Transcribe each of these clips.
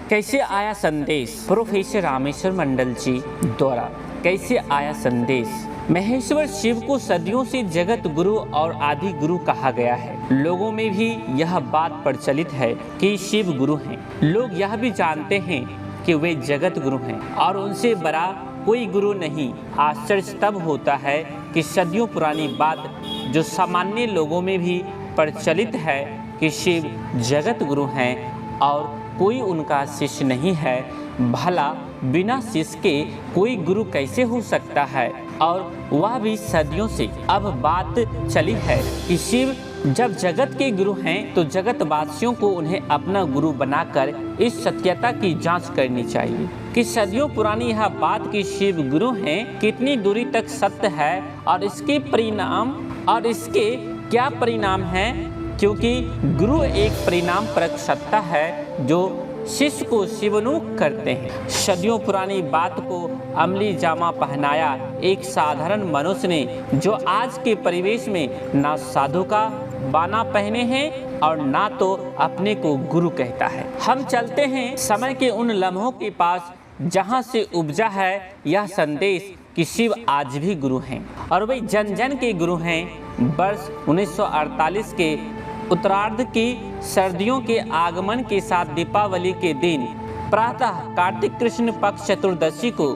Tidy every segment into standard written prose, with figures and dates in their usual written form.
कैसे आया संदेश? प्रोफेसर रामेश्वर मंडल जी द्वारा कैसे आया संदेश? महेश्वर शिव को सदियों से जगत गुरु और आदि गुरु कहा गया है। लोगों में भी यह बात प्रचलित है कि शिव गुरु हैं। लोग यह भी जानते हैं कि वे जगत गुरु हैं और उनसे बड़ा कोई गुरु नहीं। आश्चर्य तब होता है कि सदियों पुरानी बात जो सामान्य लोगों में भी प्रचलित है कि शिव जगत गुरु हैं और कोई उनका शिष्य नहीं है, भला बिना शिष्य के कोई गुरु कैसे हो सकता है? और वह भी सदियों से। अब बात चली है कि शिव जब जगत के गुरु हैं तो जगतवासियों को उन्हें अपना गुरु बनाकर इस सत्यता की जांच करनी चाहिए कि सदियों पुरानी यह बात कि शिव गुरु हैं कितनी दूरी तक सत्य है और इसके क्या परिणाम हैं, क्योंकि गुरु एक परिणाम परक सत्ता है जो शिष्य को शिवनुख करते हैं। सदियों पुरानी बात को अमली जामा पहनाया एक साधारण मनुष्य ने, जो आज के परिवेश में ना साधु का बाना पहने हैं और ना तो अपने को गुरु कहता है। हम चलते हैं समय के उन लम्हों के पास जहां से उपजा है यह संदेश कि शिव आज भी गुरु हैं और वे जन जन के गुरु हैं। वर्ष 1948 के उत्तरार्ध की सर्दियों के आगमन के साथ दीपावली के दिन प्रातः कार्तिक कृष्ण पक्ष चतुर्दशी को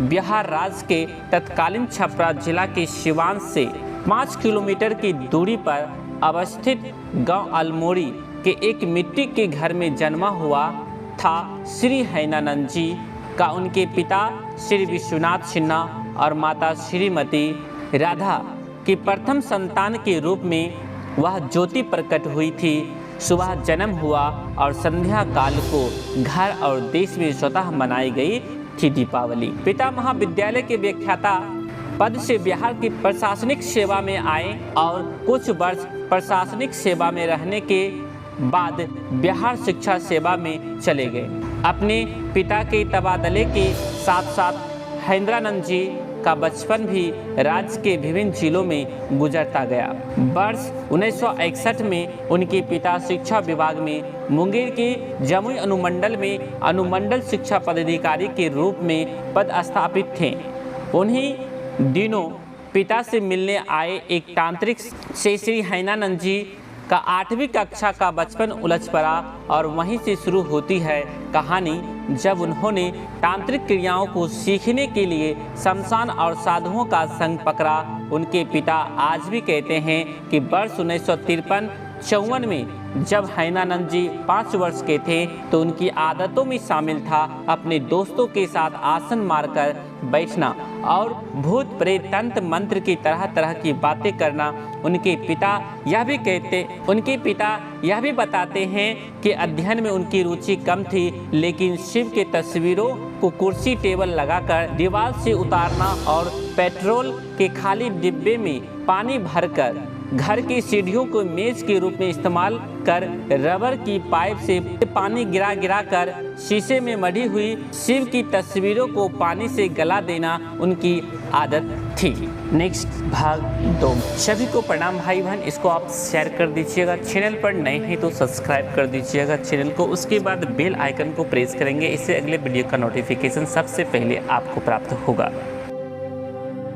बिहार राज्य के तत्कालीन छपरा जिला के सिवान से 5 किलोमीटर की दूरी पर अवस्थित गांव अल्मोड़ी के एक मिट्टी के घर में जन्मा हुआ था श्री हैनानंद जी का। उनके पिता श्री विश्वनाथ सिन्हा और माता श्रीमती राधा की प्रथम संतान के रूप में वह ज्योति प्रकट हुई थी। सुबह जन्म हुआ और संध्या काल को घर और देश में स्वतः मनाई गई थी दीपावली। पिता महाविद्यालय के व्याख्याता पद से बिहार की प्रशासनिक सेवा में आए और कुछ वर्ष प्रशासनिक सेवा में रहने के बाद बिहार शिक्षा सेवा में चले गए। अपने पिता के तबादले के साथ साथ हैदरानंद जी का बचपन भी राज्य के विभिन्न जिलों में गुजरता गया। वर्ष 1961 में उनके पिता शिक्षा विभाग में मुंगेर के जमुई अनुमंडल में अनुमंडल शिक्षा पदाधिकारी के रूप में पदस्थापित थे। उन्हीं दिनों पिता से मिलने आए एक तांत्रिक से श्री हैनानंद जी का 8वीं कक्षा का बचपन उलझ पड़ा और वहीं से शुरू होती है कहानी, जब उन्होंने तांत्रिक क्रियाओं को सीखने के लिए शमशान और साधुओं का संग पकड़ा। उनके पिता आज भी कहते हैं कि वर्ष 1953-54 में जब हैनानंद जी 5 वर्ष के थे तो उनकी आदतों में शामिल था अपने दोस्तों के साथ आसन मारकर बैठना और भूत प्रेत तंत्र मंत्र की तरह तरह की बातें करना। उनके पिता यह भी बताते हैं कि अध्ययन में उनकी रुचि कम थी, लेकिन शिव के तस्वीरों को कुर्सी टेबल लगाकर दीवार से उतारना और पेट्रोल के खाली डिब्बे में पानी भरकर घर की सीढ़ियों को मेज के रूप में इस्तेमाल कर रबर की पाइप से पानी गिरा कर शीशे में मढ़ी हुई शिव की तस्वीरों को पानी से गला देना उनकी आदत थी। नेक्स्ट भाग 2। सभी को प्रणाम भाई बहन, इसको आप शेयर कर दीजिएगा। चैनल पर नए हैं तो सब्सक्राइब कर दीजिएगा चैनल को। उसके बाद बेल आइकन को प्रेस करेंगे, इससे अगले वीडियो का नोटिफिकेशन सबसे पहले आपको प्राप्त होगा।